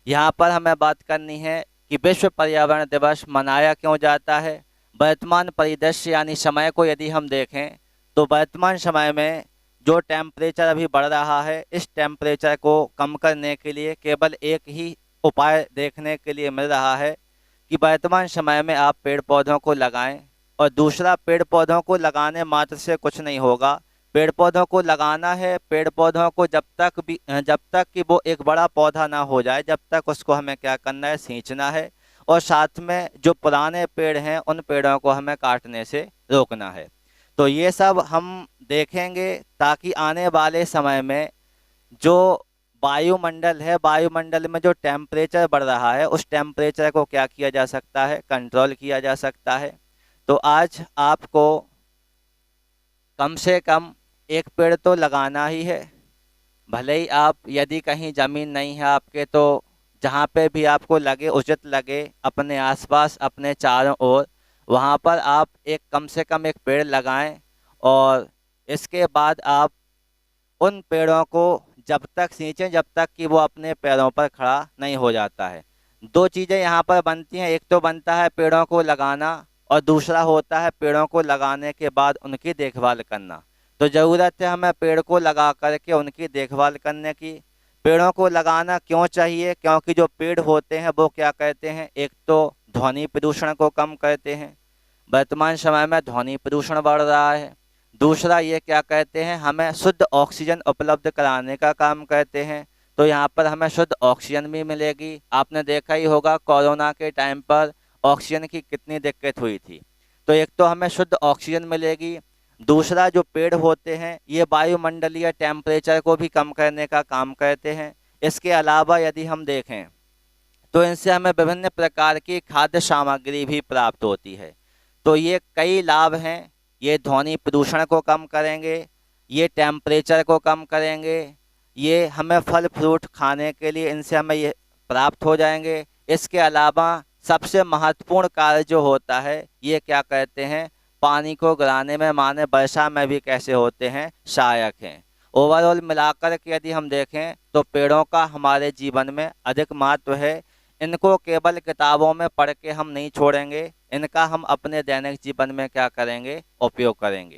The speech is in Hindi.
यहाँ पर हमें बात करनी है कि विश्व पर्यावरण दिवस मनाया क्यों जाता है। वर्तमान परिदृश्य यानी समय को यदि हम देखें तो वर्तमान समय में जो टेम्परेचर अभी बढ़ रहा है, इस टेम्परेचर को कम करने के लिए केवल एक ही उपाय देखने के लिए मिल रहा है कि वर्तमान समय में आप पेड़ पौधों को लगाएं। और दूसरा, पेड़ पौधों को लगाने मात्र से कुछ नहीं होगा। पेड़ पौधों को लगाना है, पेड़ पौधों को जब तक कि वो एक बड़ा पौधा ना हो जाए, जब तक उसको हमें क्या करना है, सींचना है। और साथ में जो पुराने पेड़ हैं उन पेड़ों को हमें काटने से रोकना है। तो ये सब हम देखेंगे ताकि आने वाले समय में जो वायुमंडल है, वायुमंडल में जो टेम्परेचर बढ़ रहा है, उस टेम्परेचर को क्या किया जा सकता है, कंट्रोल किया जा सकता है। तो आज आपको कम से कम एक पेड़ तो लगाना ही है। भले ही आप, यदि कहीं ज़मीन नहीं है आपके, तो जहाँ पे भी आपको लगे, उचित लगे, अपने आसपास अपने चारों ओर, वहाँ पर आप एक कम से कम एक पेड़ लगाएं। और इसके बाद आप उन पेड़ों को जब तक सींचें जब तक कि वो अपने पैरों पर खड़ा नहीं हो जाता है। दो चीज़ें यहाँ पर बनती हैं, एक तो बनता है पेड़ों को लगाना, और दूसरा होता है पेड़ों को लगाने के बाद उनकी देखभाल करना। तो ज़रूरत है हमें पेड़ को लगा करके उनकी देखभाल करने की। पेड़ों को लगाना क्यों चाहिए? क्योंकि जो पेड़ होते हैं वो क्या करते हैं, एक तो ध्वनि प्रदूषण को कम करते हैं। वर्तमान समय में ध्वनि प्रदूषण बढ़ रहा है। दूसरा, ये क्या कहते हैं, हमें शुद्ध ऑक्सीजन उपलब्ध कराने का काम करते हैं। तो यहाँ पर हमें शुद्ध ऑक्सीजन भी मिलेगी। आपने देखा ही होगा कोरोना के टाइम पर ऑक्सीजन की कितनी दिक्कत हुई थी। तो एक तो हमें शुद्ध ऑक्सीजन मिलेगी। दूसरा, जो पेड़ होते हैं ये वायुमंडलीय टेम्परेचर को भी कम करने का काम करते हैं। इसके अलावा यदि हम देखें तो इनसे हमें विभिन्न प्रकार की खाद्य सामग्री भी प्राप्त होती है। तो ये कई लाभ हैं। ये ध्वनि प्रदूषण को कम करेंगे, ये टेम्परेचर को कम करेंगे, ये हमें फल फ्रूट खाने के लिए इनसे हमें ये प्राप्त हो जाएंगे। इसके अलावा सबसे महत्वपूर्ण कार्य जो होता है, ये क्या कहते हैं, पानी को गिराने में, माने वर्षा में भी कैसे होते हैं, सहायक हैं। ओवरऑल मिलाकर के यदि हम देखें तो पेड़ों का हमारे जीवन में अधिक महत्व है। इनको केवल किताबों में पढ़ के हम नहीं छोड़ेंगे, इनका हम अपने दैनिक जीवन में क्या करेंगे, उपयोग करेंगे।